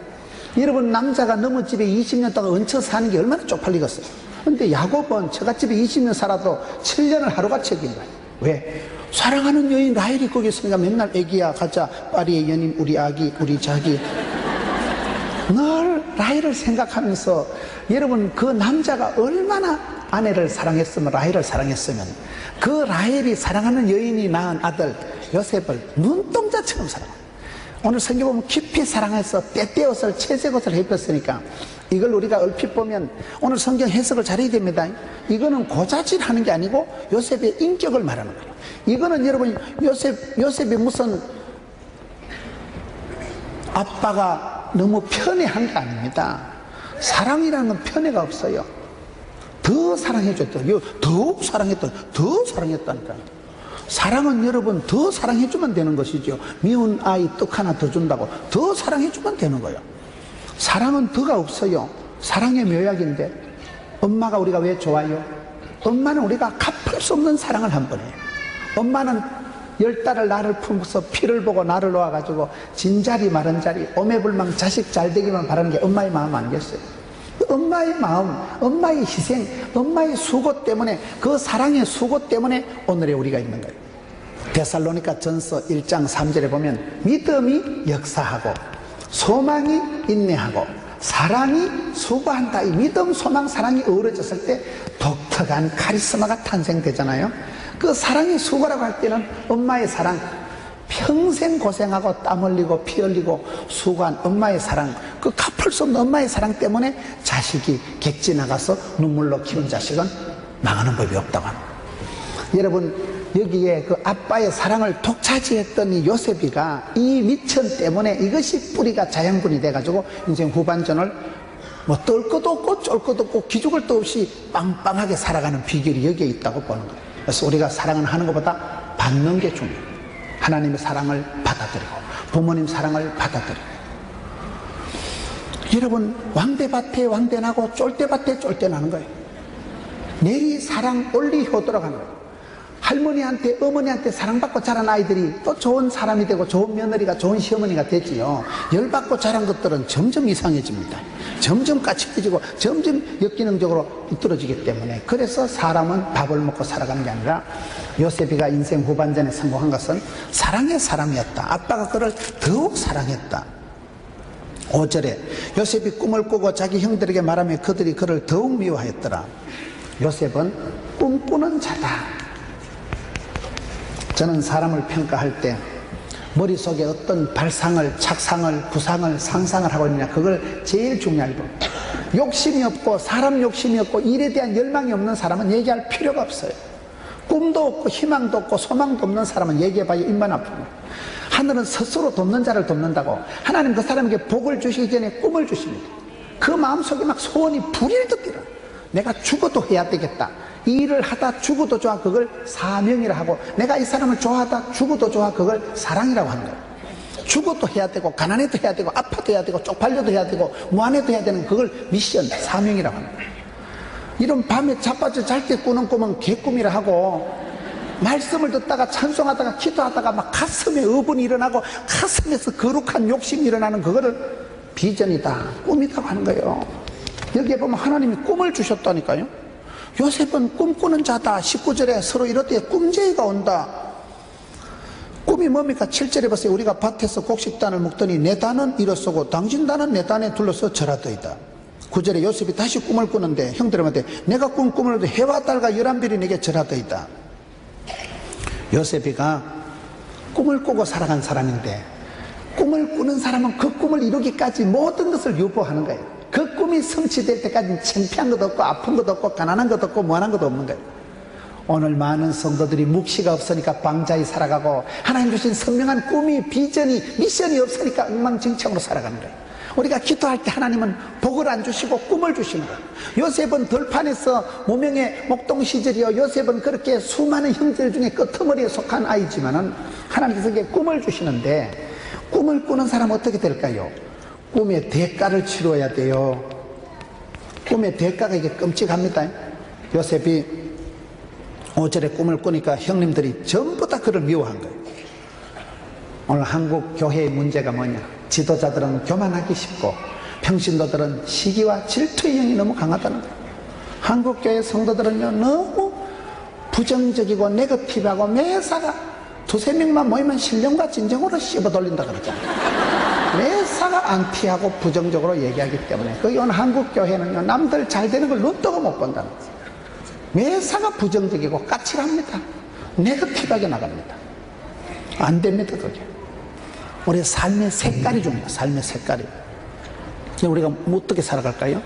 여러분, 남자가 너무 집에 20년 동안 얹혀 사는 게 얼마나 쪽팔리겠어요. 근데 야곱은 처갓집에 20년 살아도 7년을 하루같이 여긴 거예요. 왜? 사랑하는 여인 라헬이 거기 있으니까 맨날 애기야 가자, 파리의 연인, 우리 아기, 우리 자기. 늘 라헬을 생각하면서, 여러분, 그 남자가 얼마나 아내를 사랑했으면, 라헬을 사랑했으면, 그 라헬이 사랑하는 여인이 낳은 아들 요셉을 눈동자처럼 사랑합니다. 오늘 성경 보면 깊이 사랑해서 때때옷을, 채색옷을 입혔으니까, 이걸 우리가 얼핏 보면 오늘 성경 해석을 잘해야 됩니다. 이거는 고자질하는 게 아니고 요셉의 인격을 말하는 거예요. 이거는 여러분 요셉이 무슨 아빠가 너무 편애한 게 아닙니다. 사랑이라는 건 편애가 없어요. 더 사랑해줬다. 더욱 사랑했다. 더 사랑했다니까. 사랑은 여러분 더 사랑해주면 되는 것이죠. 미운 아이 떡 하나 더 준다고 더 사랑해주면 되는 거예요. 사랑은 더가 없어요. 사랑의 묘약인데, 엄마가 우리가 왜 좋아요? 엄마는 우리가 갚을 수 없는 사랑을 한 번이에요. 엄마는 10달을 나를 품고서 피를 보고 나를 놓아가지고 진자리 마른자리 오매불망 자식 잘 되기만 바라는 게 엄마의 마음 아니겠어요? 엄마의 마음, 엄마의 희생, 엄마의 수고 때문에, 그 사랑의 수고 때문에 오늘의 우리가 있는 거예요. 데살로니가 전서 1장 3절에 보면 믿음이 역사하고 소망이 인내하고 사랑이 수고한다. 이 믿음, 소망, 사랑이 어우러졌을 때 독특한 카리스마가 탄생되잖아요. 그 사랑의 수고라고 할 때는 엄마의 사랑, 평생 고생하고 땀 흘리고 피 흘리고 수고한 엄마의 사랑, 그 갚을 수 없는 엄마의 사랑 때문에 자식이 객지 나가서 눈물로 키운 자식은 망하는 법이 없다고 합니다. 여러분, 여기에 그 아빠의 사랑을 독차지했던 이 요셉이가 이 미천 때문에 이것이 뿌리가 자양분이 돼가지고 인생 후반전을 뭐 뜰 것도 없고 쫄 것도 없고 기죽을 것도 없이 빵빵하게 살아가는 비결이 여기에 있다고 보는 거예요. 그래서 우리가 사랑을 하는 것보다 받는 게 중요해요. 하나님의 사랑을 받아들이고 부모님 사랑을 받아들이고. 여러분, 왕대밭에 왕대나고 쫄대밭에 쫄대나는 거예요. 내리 사랑 올리 효도라고 하는 거예요. 할머니한테 어머니한테 사랑받고 자란 아이들이 또 좋은 사람이 되고 좋은 며느리가 좋은 시어머니가 되지요. 열받고 자란 것들은 점점 이상해집니다. 점점 까칠해지고 점점 역기능적으로 비뚤어지기 때문에. 그래서 사람은 밥을 먹고 살아가는 게 아니라 요셉이가 인생 후반전에 성공한 것은 사랑의 사람이었다. 아빠가 그를 더욱 사랑했다. 5절에 요셉이 꿈을 꾸고 자기 형들에게 말하며 그들이 그를 더욱 미워하였더라. 요셉은 꿈꾸는 자다. 저는 사람을 평가할 때 머릿속에 어떤 발상을, 착상을, 구상을, 상상을 하고 있느냐, 그걸 제일 중요하게 봅니다. 욕심이 없고 사람 욕심이 없고 일에 대한 열망이 없는 사람은 얘기할 필요가 없어요. 꿈도 없고 희망도 없고 소망도 없는 사람은 얘기해봐야 입만 아픕니다. 하늘은 스스로 돕는 자를 돕는다고. 하나님 그 사람에게 복을 주시기 전에 꿈을 주십니다. 그 마음속에 막 소원이 불일 듯 일어나. 내가 죽어도 해야 되겠다. 이 일을 하다 죽어도 좋아, 그걸 사명이라 하고, 내가 이 사람을 좋아하다 죽어도 좋아, 그걸 사랑이라고 하는 거예요. 죽어도 해야 되고 가난해도 해야 되고 아파도 해야 되고 쪽팔려도 해야 되고 무한해도 해야 되는 그걸 미션, 사명이라고 하는 거예요. 이런 밤에 자빠져 잘 때 꾸는 꿈은 개꿈이라 하고, 말씀을 듣다가 찬송하다가 기도하다가 막 가슴에 어분이 일어나고 가슴에서 거룩한 욕심이 일어나는 그거를 비전이다, 꿈이라고 하는 거예요. 여기에 보면 하나님이 꿈을 주셨다니까요. 요셉은 꿈꾸는 자다. 19절에 서로 이럴 때 꿈제의가 온다. 꿈이 뭡니까? 7절에 보세요. 우리가 밭에서 곡식단을 먹더니 내 단은 일어서고 당신 단은 내 단에 둘러서 절하더이다. 9절에 요셉이 다시 꿈을 꾸는데 형들한테 내가 꾼 꿈을 해와 달과 11별이 내게 절하더이다. 요셉이가 꿈을 꾸고 살아간 사람인데, 꿈을 꾸는 사람은 그 꿈을 이루기까지 모든 것을 유보하는 거예요. 그 꿈이 성취될 때까지 창피한 것도 없고 아픈 것도 없고 가난한 것도 없고 무한한 것도 없는 거예요. 오늘 많은 성도들이 묵시가 없으니까 방자히 살아가고 하나님 주신 선명한 꿈이, 비전이, 미션이 없으니까 엉망진창으로 살아가는 거예요. 우리가 기도할 때 하나님은 복을 안 주시고 꿈을 주시는 거예요. 요셉은 들판에서 무명의 목동 시절이요, 요셉은 그렇게 수많은 형제들 중에 끄트머리에 속한 아이지만은 하나님께서 그게 꿈을 주시는데, 꿈을 꾸는 사람은 어떻게 될까요? 꿈의 대가를 치러야 돼요. 꿈의 대가가 이게 끔찍합니다. 요셉이 5절에 꿈을 꾸니까 형님들이 전부 다 그를 미워한 거예요. 오늘 한국 교회의 문제가 뭐냐? 지도자들은 교만하기 쉽고 평신도들은 시기와 질투의 영이 너무 강하다는 거예요. 한국 교회 성도들은요, 너무 부정적이고 네거티브하고 매사가 두세 명만 모이면 신령과 진정으로 씹어 돌린다 그러잖아요. 매사가 안티하고 부정적으로 얘기하기 때문에, 거기 오늘 한국 교회는요, 남들 잘 되는 걸 눈떠고 못 본다는 거예요. 매사가 부정적이고 까칠합니다. 네거티브하게 나갑니다. 안 됩니다, 그게. 우리의 삶의 색깔이 중요해요. 삶의 색깔이. 우리가 어떻게 살아갈까요?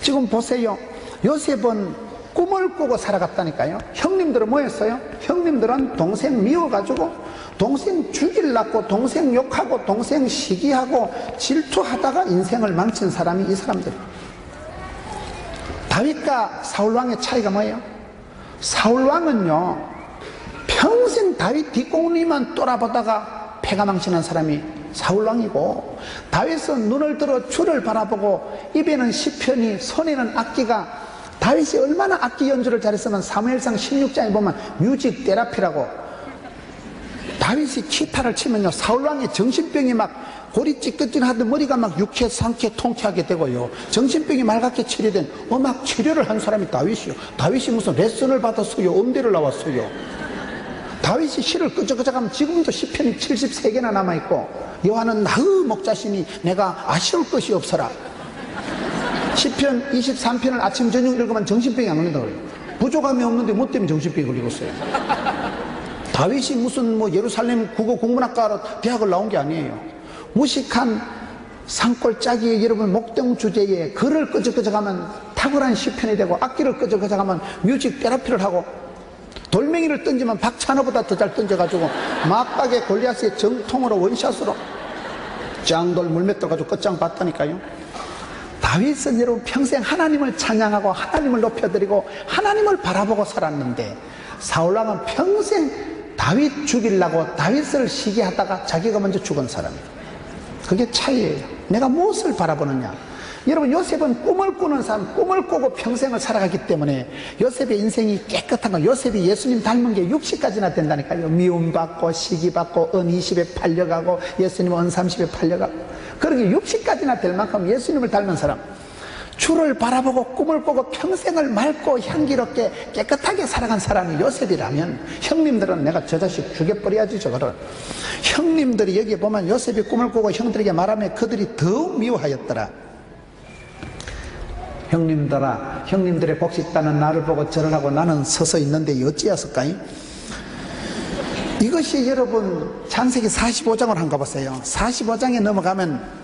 지금 보세요. 요셉은 꿈을 꾸고 살아갔다니까요. 형님들은 뭐였어요? 형님들은 동생 미워가지고 동생 죽이려고 동생 욕하고 동생 시기하고 질투하다가 인생을 망친 사람이 이 사람들. 다윗과 사울왕의 차이가 뭐예요? 사울왕은요, 평생 다윗 뒷공리만 돌아보다가 패가 망신한 사람이 사울왕이고, 다윗은 눈을 들어 주를 바라보고 입에는 시편이 손에는 악기가 다윗이 얼마나 악기 연주를 잘했으면 사무엘상 16장에 보면 뮤직 테라피라고, 다윗이 기타를 치면요 사울왕의 정신병이 막 골이 찌끗찌긋하던 머리가 막 유쾌 상쾌 통쾌하게 되고요, 정신병이 맑게 치료된 음악 치료를 한 사람이 다윗이요. 다윗이 무슨 레슨을 받았어요? 음대를 나왔어요. 다윗이 시를 끄적끄적하면 지금도 시편이 73개나 남아있고, 여호와는 나의 목자시니 내가 아쉬울 것이 없어라. 시편 23편을 아침 저녁 읽으면 정신병이 안 걸린다고 그래요. 부족함이 없는데 뭐 때문에 정신병이 걸리고 있어요? 다윗이 무슨 뭐 예루살렘 국어 국문학과로 대학을 나온 게 아니에요. 무식한 산골짜기에 여러분 목동 주제에 글을 끄적끄적하면 탁월한 시편이 되고, 악기를 끄적끄적하면 뮤직 테라피를 하고, 돌멩이를 던지면 박찬호보다 더 잘 던져가지고 막박에 골리앗의 정통으로 원샷으로 짱돌 물맷돌 가지고 끝장 봤다니까요. 다윗은 여러분 평생 하나님을 찬양하고 하나님을 높여드리고 하나님을 바라보고 살았는데, 사울왕은 평생 다윗 죽이려고 다윗을 시기하다가 자기가 먼저 죽은 사람이에요. 그게 차이예요. 내가 무엇을 바라보느냐. 여러분 요셉은 꿈을 꾸는 사람, 꿈을 꾸고 평생을 살아가기 때문에 요셉의 인생이 깨끗한 거, 요셉이 예수님 닮은 게 60까지나 된다니까요. 미움받고 시기받고 은 20에 팔려가고 예수님 은 30에 팔려가고, 그렇게 60까지나 될 만큼 예수님을 닮은 사람, 주를 바라보고 꿈을 꾸고 평생을 맑고 향기롭게 깨끗하게 살아간 사람이 요셉이라면, 형님들은 내가 저 자식 죽여버려야지 저거를. 형님들이 여기 보면 요셉이 꿈을 꾸고 형들에게 말하면 그들이 더욱 미워하였더라. 형님들아, 형님들의 복이 있다는 나를 보고 절을 하고 나는 서서 있는데 어찌하였을까요? 이것이 여러분 창세기 45장으로 한가 보세요. 45장에 넘어가면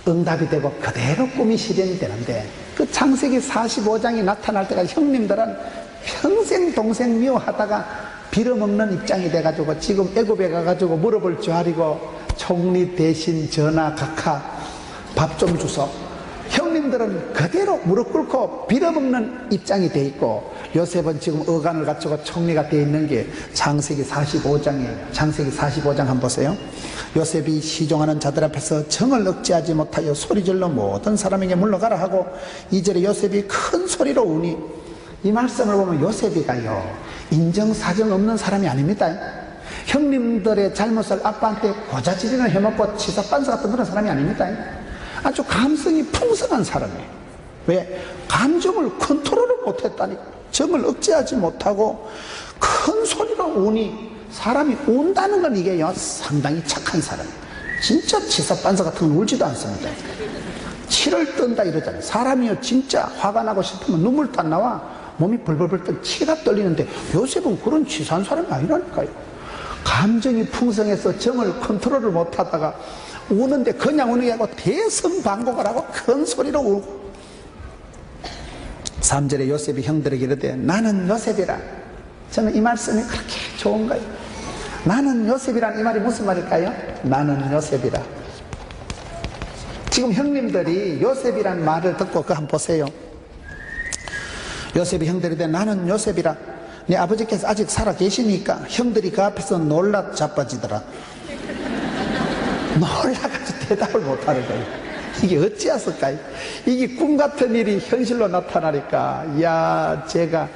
응답이 되고 그대로 꿈이 실현이 되는데, 그 창세기 45장이 나타날 때까지 형님들은 평생 동생 미워하다가 빌어먹는 입장이 돼가지고 지금 애굽에 가가지고 물어볼 줄 아리고 총리 대신 전하 각하 밥 좀 주소. 형님들은 그대로 무릎 꿇고 빌어먹는 입장이 돼 있고, 요셉은 지금 어간을 갖추고 총리가 돼 있는 게 창세기 45장이에요. 창세기 45장 한번 보세요. 요셉이 시종하는 자들 앞에서 정을 억제하지 못하여 소리질러 모든 사람에게 물러가라 하고, 2절에 요셉이 큰 소리로 우니, 이 말씀을 보면 요셉이가요 인정사정 없는 사람이 아닙니다. 형님들의 잘못을 아빠한테 고자질이나 해먹고 치사반사 같은 그런 사람이 아닙니다. 아주 감성이 풍성한 사람이에요. 왜? 감정을 컨트롤을 못했다니, 정을 억제하지 못하고 큰 소리로 우니, 사람이 운다는 건 이게 상당히 착한 사람이에요. 진짜 치사반사 같은 건 울지도 않습니다. 치를 뜬다 이러잖아요. 사람이요 진짜 화가 나고 싶으면 눈물도 안 나와. 몸이 벌벌벌 떠 치가 떨리는데, 요셉은 그런 치사한 사람이 아니라니까요. 감정이 풍성해서 정을 컨트롤을 못하다가 우는데 그냥 우는 게 아니고 대성방곡을 하고 큰 소리로 울고. 3절에 요셉이 형들에게 이르되 나는 요셉이라. 저는 이 말씀이 그렇게 좋은 거예요. 나는 요셉이란 이 말이 무슨 말일까요? 나는 요셉이라. 지금 형님들이 요셉이란 말을 듣고 그거 한번 보세요. 요셉이 형들이 이르되 나는 요셉이라. 네 아버지께서 아직 살아 계시니까. 형들이 그 앞에서 놀라 자빠지더라. 놀라가지고 대답을 못하는 거예요. 이게 어찌하실까요? 이게 꿈같은 일이 현실로 나타나니까, 야, 제가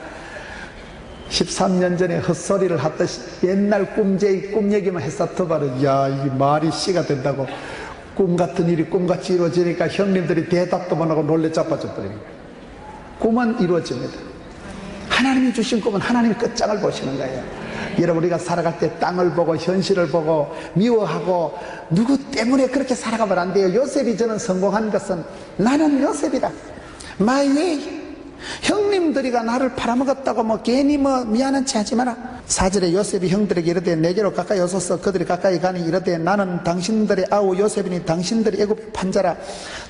13년 전에 헛소리를 하듯이 옛날 꿈제이 꿈 얘기만 했었던 말은, 야, 이 말이 씨가 된다고. 꿈같은 일이 꿈같이 이루어지니까 형님들이 대답도 못하고 놀래 자빠져 버립니다. 꿈은 이루어집니다. 하나님이 주신 꿈은 하나님이 끝장을 보시는 거예요. 여러분, 우리가 살아갈 때 땅을 보고 현실을 보고 미워하고 누구 때문에 그렇게 살아가면 안 돼요. 요셉이 저는 성공한 것은 나는 요셉이다. My way. 형님들이가 나를 팔아먹었다고 뭐 괜히 뭐 미안한 체 하지 마라. 4절에 요셉이 형들에게 이르되 내게로 가까이 오소서. 그들이 가까이 가니 이르되 나는 당신들의 아우 요셉이니 당신들이 애굽의 판자라.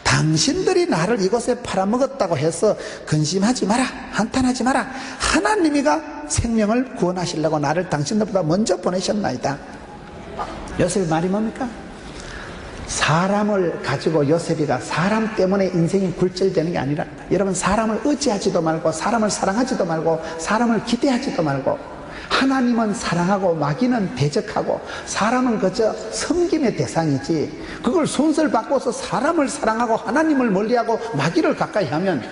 당신들이 나를 이곳에 팔아먹었다고 해서 근심하지 마라, 한탄하지 마라. 하나님이가 생명을 구원하시려고 나를 당신들보다 먼저 보내셨나이다. 요셉의 말이 뭡니까? 사람을 가지고 요셉이가 사람 때문에 인생이 굴절되는 게 아니라, 여러분, 사람을 의지하지도 말고 사람을 사랑하지도 말고 사람을 기대하지도 말고, 하나님은 사랑하고 마귀는 대적하고 사람은 그저 섬김의 대상이지, 그걸 순서를 바꿔서 사람을 사랑하고 하나님을 멀리하고 마귀를 가까이 하면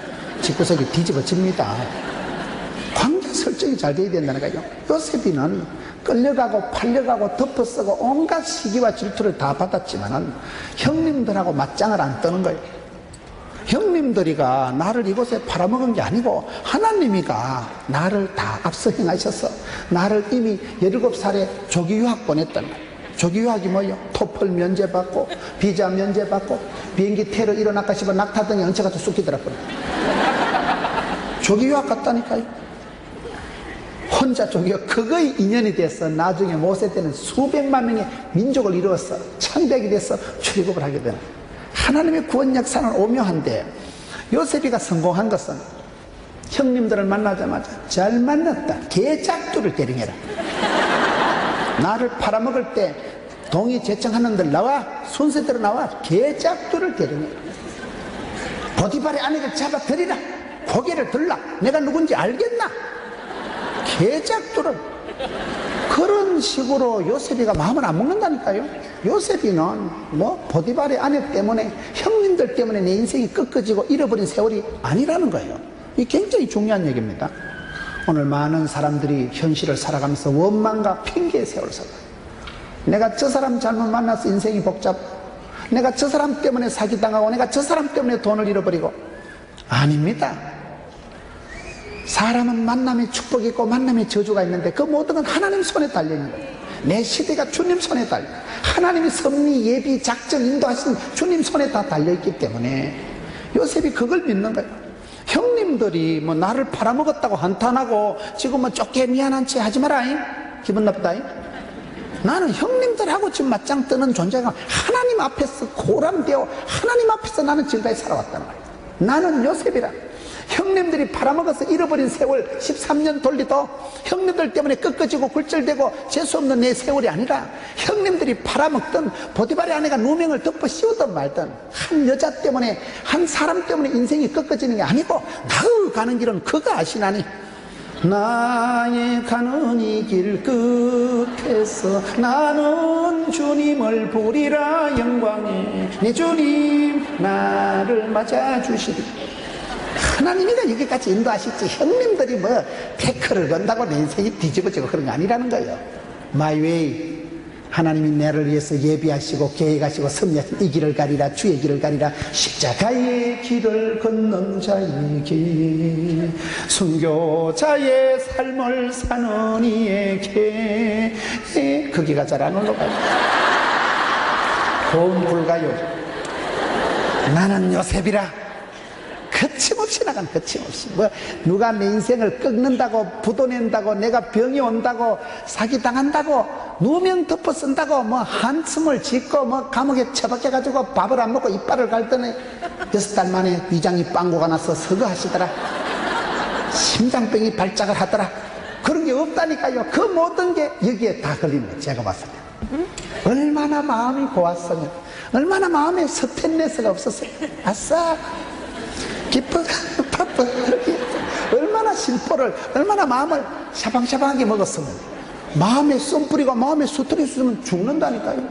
집구석이 뒤집어집니다. 관계 설정이 잘 돼야 된다는 거예요. 요셉이는 끌려가고 팔려가고 덮어쓰고 온갖 시기와 질투를 다 받았지만은 형님들하고 맞짱을 안 뜨는 거예요. 형님들이가 나를 이곳에 팔아먹은 게 아니고 하나님이가 나를 다 앞서 행하셔서 나를 이미 17살에 조기 유학 보냈던 거예요. 조기 유학이 뭐예요? 토플 면제받고 비자 면제받고 비행기 테러 일어날까 싶어 낙타등에 얹혀가지고 쑥 기더라고요. 조기 유학 갔다니까요. 혼자 조기 유학, 그거의 인연이 돼서 나중에 모세 때는 수백만 명의 민족을 이루어서 창대하게 돼서 출애굽을 하게 되는 거예요. 하나님의 구원 역사는 오묘한데 요셉이가 성공한 것은 형님들을 만나자마자 잘 만났다, 개짝두를 대령해라. 나를 팔아먹을 때 동의 제청하는들 나와, 순서대로 나와, 개짝두를 대령해라. 보디발의 아내를 잡아들이라. 고개를 들라. 내가 누군지 알겠나? 개짝두를. 그런 식으로 요셉이가 마음을 안 먹는다니까요. 요셉이는 뭐 보디발의 아내 때문에, 형님들 때문에 내 인생이 꺾어지고 잃어버린 세월이 아니라는 거예요. 이게 굉장히 중요한 얘기입니다. 오늘 많은 사람들이 현실을 살아가면서 원망과 핑계의 세월을 살아요. 내가 저 사람 잘못 만나서 인생이 복잡, 내가 저 사람 때문에 사기당하고, 내가 저 사람 때문에 돈을 잃어버리고. 아닙니다. 사람은 만남의 축복이 있고 만남의 저주가 있는데 그 모든 건 하나님 손에 달려있는 거예요. 내 시대가 주님 손에 달려, 하나님의 섭리, 예비, 작정, 인도하신 주님 손에 다 달려있기 때문에 요셉이 그걸 믿는 거예요. 형님들이 뭐 나를 팔아먹었다고 한탄하고 지금 뭐 쫓게 미안한 채 하지 마라잉, 기분 나쁘다잉. 나는 형님들하고 지금 맞짱 뜨는 존재가 하나님 앞에서 고람되어 하나님 앞에서 나는 지금까지 살아왔다는 거예요. 나는 요셉이라. 형님들이 팔아먹어서 잃어버린 세월 13년 돌리도 형님들 때문에 꺾어지고 굴절되고 재수없는 내 세월이 아니라 형님들이 팔아먹던 보디발의 아내가 누명을 덮어 씌우든 말든 한 여자 때문에, 한 사람 때문에 인생이 꺾어지는 게 아니고 나의 가는 길은 그가 아시나니 나의 가는 이 길 끝에서 나는 주님을 부리라 영광에 내 주님 나를 맞아주시리. 하나님이가 여기까지 인도하실지 형님들이 뭐 태클을 건다고 내 인생이 뒤집어지고 그런 거 아니라는 거예요. My way. 하나님이 나를 위해서 예비하시고 계획하시고 섭리하신 이 길을 가리라, 주의 길을 가리라. 십자가의 길을 걷는 자에게, 순교자의 삶을 사는 이에게 거기가 잘 안 올라가요. 고음 불가요. 나는 요셉이라. 거침없이 나간, 거침없이. 뭐 누가 내 인생을 꺾는다고, 부도낸다고, 내가 병이 온다고, 사기당한다고, 누명 덮어 쓴다고, 뭐 한숨을 짓고 뭐 감옥에 처박혀가지고 밥을 안 먹고 이빨을 갈더니 6달 만에 위장이 빵고가 나서 서거하시더라. 심장병이 발작을 하더라. 그런 게 없다니까요. 그 모든 게 여기에 다 걸린 거예요. 제가 봤을 때. 얼마나 마음이 고왔으면, 얼마나 마음에 스탠레스가 없었어요. 아싸 기뻐 바빠, 얼마나 심포를, 얼마나 마음을 샤방샤방하게 먹었으면, 마음에 썸 뿌리고 마음에 스트레스 있으면 죽는다니까요.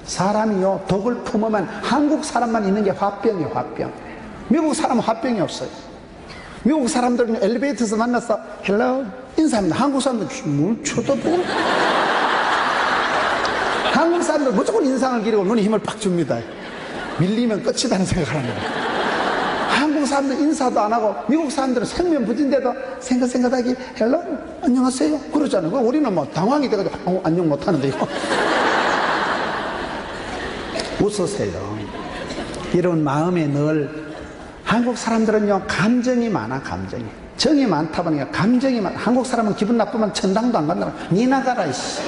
사람이요 독을 품으면 한국 사람만 있는 게 화병이에요. 화병. 미국 사람은 화병이 없어요. 미국 사람들은 엘리베이터에서 만나서 헬로 인사합니다. 한국 사람들은 뭘 쳐다보고, 한국 사람들 무조건 인상을 기리고 눈에 힘을 팍 줍니다. 밀리면 끝이다는 생각을 합니다. 한국 사람들 인사도 안 하고 미국 사람들은 생면부진데도 생각하기 헬로 안녕하세요 그러잖아요. 우리는 뭐 당황이 돼가지고 안녕 못하는데 이거. 웃으세요. 이런 마음에 늘, 한국 사람들은요 감정이 많아. 감정이, 정이 많다 보니까 감정이 많아. 한국 사람은 기분 나쁘면 천당도 안 간다. 니 나가라 이씨.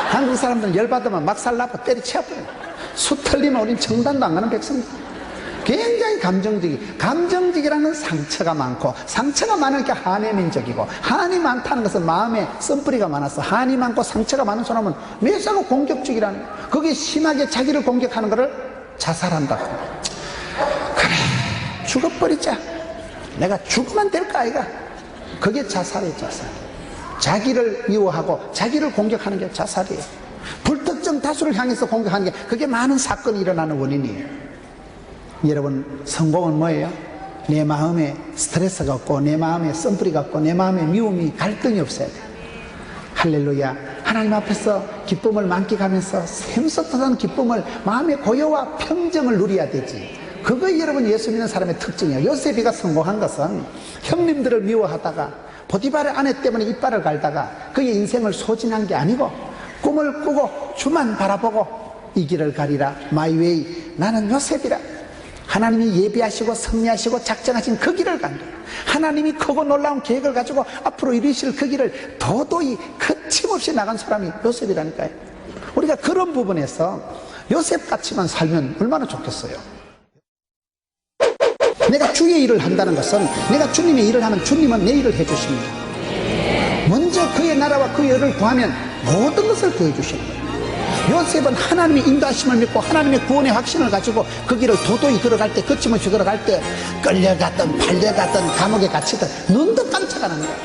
한국 사람들은 열받으면 막살 나빠 때리치아버려. 수 털리면 우린 정당도 안 가는 백성들. 굉장히 감정적이. 감정적이라는 상처가 많고, 상처가 많으니까 한의 민족이고, 한이 많다는 것은 마음에 썸뿌리가 많아서 한이 많고 상처가 많은 사람은 매사가 공격적이라는, 그게 심하게 자기를 공격하는 것을 자살한다고. 그래 죽어버리자, 내가 죽으면 될까 아이가. 그게 자살이에요. 자살. 자기를 미워하고 자기를 공격하는 게 자살이에요. 불특정 다수를 향해서 공격하는 게, 그게 많은 사건이 일어나는 원인이에요. 여러분 성공은 뭐예요? 내 마음에 스트레스가 없고 내 마음에 썸뿌리가 없고 내 마음에 미움이 갈등이 없어야 돼. 할렐루야. 하나님 앞에서 기쁨을 만끽하면서 샘솟는 기쁨을, 마음의 고요와 평정을 누려야 되지. 그거 여러분 예수 믿는 사람의 특징이에요. 요셉이가 성공한 것은 형님들을 미워하다가 보디발의 아내 때문에 이빨을 갈다가 그의 인생을 소진한 게 아니고 꿈을 꾸고 주만 바라보고 이 길을 가리라, 마이 웨이, 나는 요셉이라. 하나님이 예비하시고 섭리하시고 작정하신 그 길을 간 거예요. 하나님이 크고 놀라운 계획을 가지고 앞으로 이루실 그 길을 도도히 거침없이 나간 사람이 요셉이라니까요. 우리가 그런 부분에서 요셉같이만 살면 얼마나 좋겠어요. 내가 주의 일을 한다는 것은, 내가 주님의 일을 하면 주님은 내 일을 해주십니다. 먼저 그의 나라와 그의 일을 구하면 모든 것을 더해 주시는 거예요. 요셉은 하나님의 인도하심을 믿고 하나님의 구원의 확신을 가지고 그 길을 도도히 걸어갈 때, 거침없이 걸어갈 때 끌려갔든 팔려갔든 감옥에 갇히든 눈도 깜짝 안 하는 거야.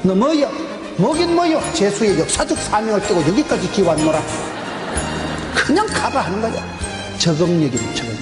너 뭐여? 뭐긴 뭐여? 제수의 역사적 사명을 띠고 여기까지 기왔노라. 그냥 가봐 하는 거죠. 적응력이면 적응.